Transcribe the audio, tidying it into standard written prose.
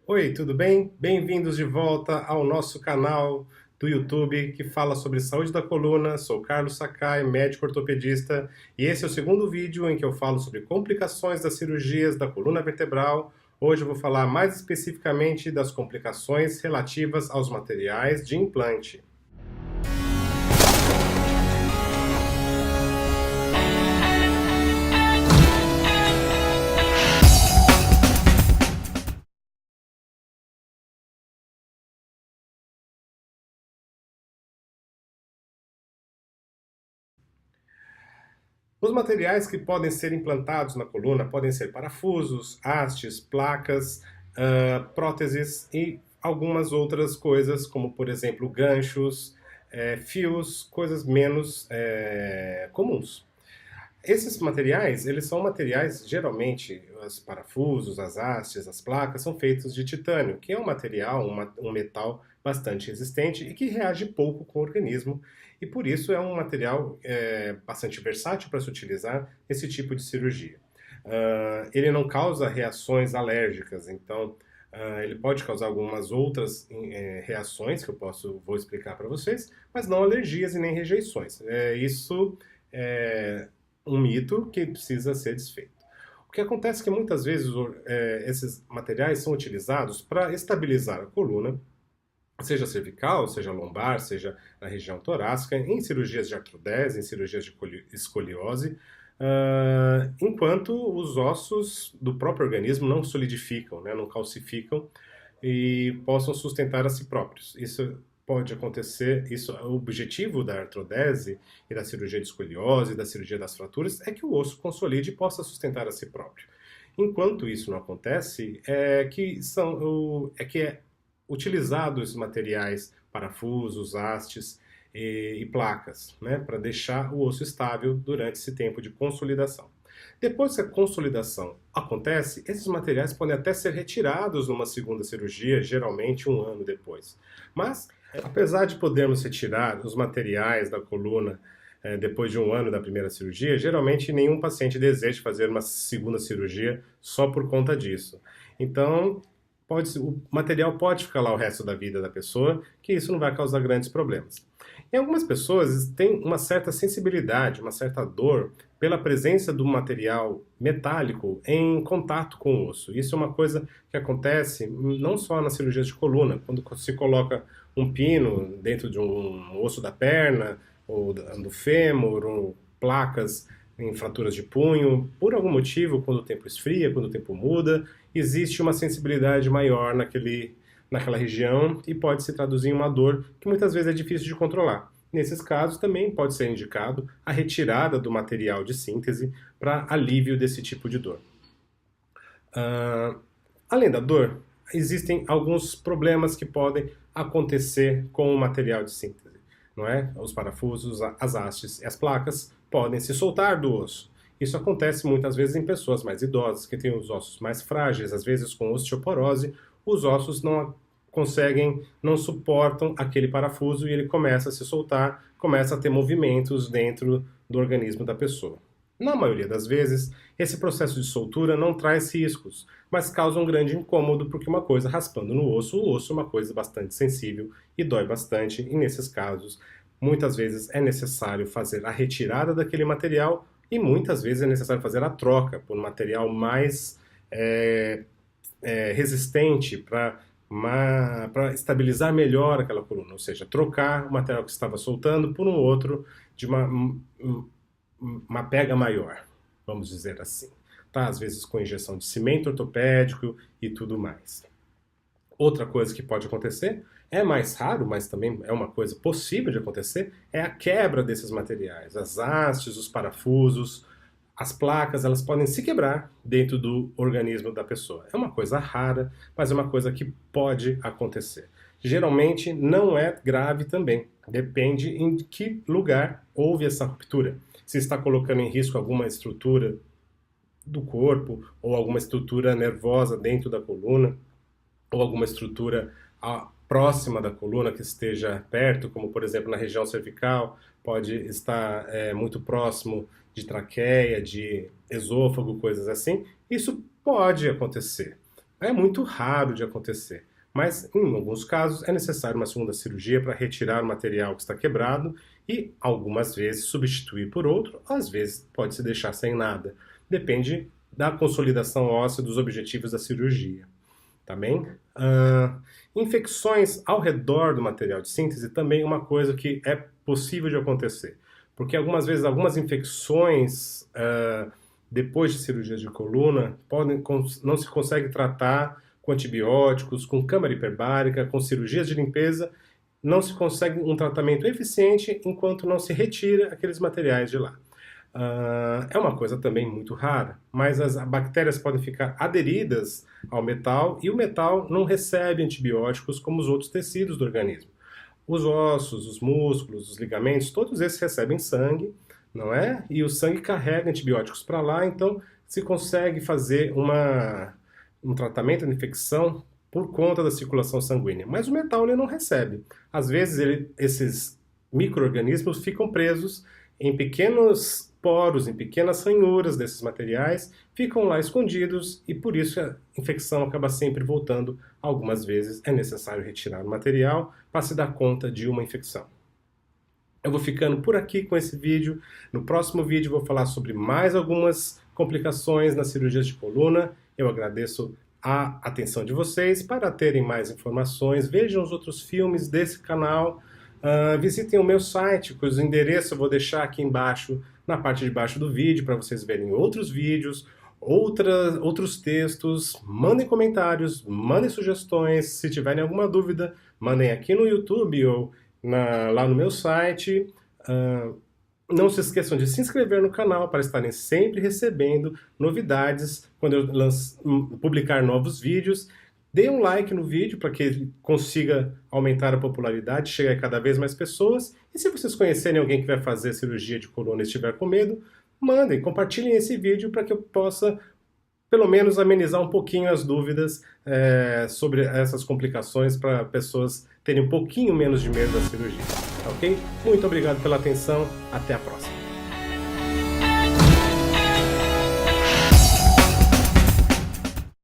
Oi, tudo bem? Bem-vindos de volta ao nosso canal do YouTube que fala sobre saúde da coluna. Sou Carlos Sakai, médico ortopedista, e esse é o segundo vídeo em que eu falo sobre complicações das cirurgias da coluna vertebral. Hoje eu vou falar mais especificamente das complicações relativas aos materiais de implante. Os materiais que podem ser implantados na coluna podem ser parafusos, hastes, placas, próteses e algumas outras coisas, como por exemplo ganchos, fios, coisas menos comuns. Esses materiais, eles são materiais, geralmente, os parafusos, as hastes, as placas, são feitos de titânio, que é um material, um metal bastante resistente e que reage pouco com o organismo, e por isso é um material bastante versátil para se utilizar nesse tipo de cirurgia. Ele não causa reações alérgicas, então ele pode causar algumas outras reações que vou explicar para vocês, mas não alergias e nem rejeições. Isso é um mito que precisa ser desfeito. O que acontece é que muitas vezes esses materiais são utilizados para estabilizar a coluna, seja cervical, seja lombar, seja na região torácica, em cirurgias de artrodese, em cirurgias de escoliose, enquanto os ossos do próprio organismo não solidificam, né, não calcificam e possam sustentar a si próprios. Isso pode acontecer, o objetivo da artrodese e da cirurgia de escoliose, da cirurgia das fraturas, é que o osso consolide e possa sustentar a si próprio. Enquanto isso não acontece, é utilizado esses materiais, parafusos, hastes e placas, né, para deixar o osso estável durante esse tempo de consolidação. Depois que a consolidação acontece, esses materiais podem até ser retirados numa segunda cirurgia, geralmente um ano depois. Mas, apesar de podermos retirar os materiais da coluna depois de um ano da primeira cirurgia, geralmente nenhum paciente deseja fazer uma segunda cirurgia só por conta disso. Então, o material pode ficar lá o resto da vida da pessoa, que isso não vai causar grandes problemas. Em algumas pessoas tem uma certa sensibilidade, uma certa dor pela presença do material metálico em contato com o osso. Isso é uma coisa que acontece não só nas cirurgias de coluna, quando se coloca um pino dentro de um osso da perna, ou do fêmur, ou placas em fraturas de punho, por algum motivo, quando o tempo esfria, quando o tempo muda, existe uma sensibilidade maior naquela região e pode se traduzir em uma dor que muitas vezes é difícil de controlar. Nesses casos, também pode ser indicado a retirada do material de síntese para alívio desse tipo de dor. Além da dor, existem alguns problemas que podem acontecer com o material de síntese, não é? Os parafusos, as hastes e as placas podem se soltar do osso. Isso acontece muitas vezes em pessoas mais idosas, que têm os ossos mais frágeis, às vezes com osteoporose, os ossos não conseguem, não suportam aquele parafuso e ele começa a se soltar, começa a ter movimentos dentro do organismo da pessoa. Na maioria das vezes, esse processo de soltura não traz riscos, mas causa um grande incômodo porque uma coisa raspando no osso, o osso é uma coisa bastante sensível e dói bastante, e nesses casos, muitas vezes é necessário fazer a retirada daquele material e muitas vezes é necessário fazer a troca por um material mais resistente para estabilizar melhor aquela coluna, ou seja, trocar o material que estava soltando por um outro de uma pega maior, vamos dizer assim. Tá? Às vezes com injeção de cimento ortopédico e tudo mais. Outra coisa que pode acontecer, é mais raro, mas também é uma coisa possível de acontecer, é a quebra desses materiais. As hastes, os parafusos, as placas, elas podem se quebrar dentro do organismo da pessoa. É uma coisa rara, mas é uma coisa que pode acontecer. Geralmente não é grave também, depende em que lugar houve essa ruptura. Se está colocando em risco alguma estrutura do corpo ou alguma estrutura nervosa dentro da coluna ou alguma estrutura próxima da coluna que esteja perto, como por exemplo na região cervical, pode estar muito próximo de traqueia, de esôfago, coisas assim. Isso pode acontecer, É muito raro de acontecer, mas em alguns casos é necessário uma segunda cirurgia para retirar o material que está quebrado e algumas vezes substituir por outro, às vezes pode se deixar sem nada. Depende da consolidação óssea dos objetivos da cirurgia. Tá bem? Infecções ao redor do material de síntese também é uma coisa que é possível de acontecer, porque algumas vezes algumas infecções depois de cirurgias de coluna não se consegue tratar com antibióticos, com câmara hiperbárica, com cirurgias de limpeza, não se consegue um tratamento eficiente enquanto não se retira aqueles materiais de lá. É uma coisa também muito rara, mas as bactérias podem ficar aderidas ao metal e o metal não recebe antibióticos como os outros tecidos do organismo. Os ossos, os músculos, os ligamentos, todos esses recebem sangue, não é? E o sangue carrega antibióticos para lá, então se consegue fazer um tratamento de infecção por conta da circulação sanguínea. Mas o metal ele não recebe. Às vezes esses micro-organismos ficam presos em pequenos poros, em pequenas ranhuras desses materiais, ficam lá escondidos e por isso a infecção acaba sempre voltando. Algumas vezes é necessário retirar o material para se dar conta de uma infecção. Eu vou ficando por aqui com esse vídeo. No próximo vídeo vou falar sobre mais algumas complicações nas cirurgias de coluna. Eu agradeço a atenção de vocês. Para terem mais informações, vejam os outros filmes desse canal. Visitem o meu site, cujo endereço eu vou deixar aqui embaixo, na parte de baixo do vídeo, para vocês verem outros vídeos, outros textos. Mandem comentários, mandem sugestões. Se tiverem alguma dúvida, mandem aqui no YouTube ou lá no meu site. Não se esqueçam de se inscrever no canal para estarem sempre recebendo novidades quando eu publicar novos vídeos. Dê um like no vídeo para que ele consiga aumentar a popularidade, chegar a cada vez mais pessoas. E se vocês conhecerem alguém que vai fazer cirurgia de coluna e estiver com medo, mandem, compartilhem esse vídeo para que eu possa, pelo menos, amenizar um pouquinho as dúvidas sobre essas complicações para pessoas terem um pouquinho menos de medo da cirurgia. Ok? Muito obrigado pela atenção. Até a próxima.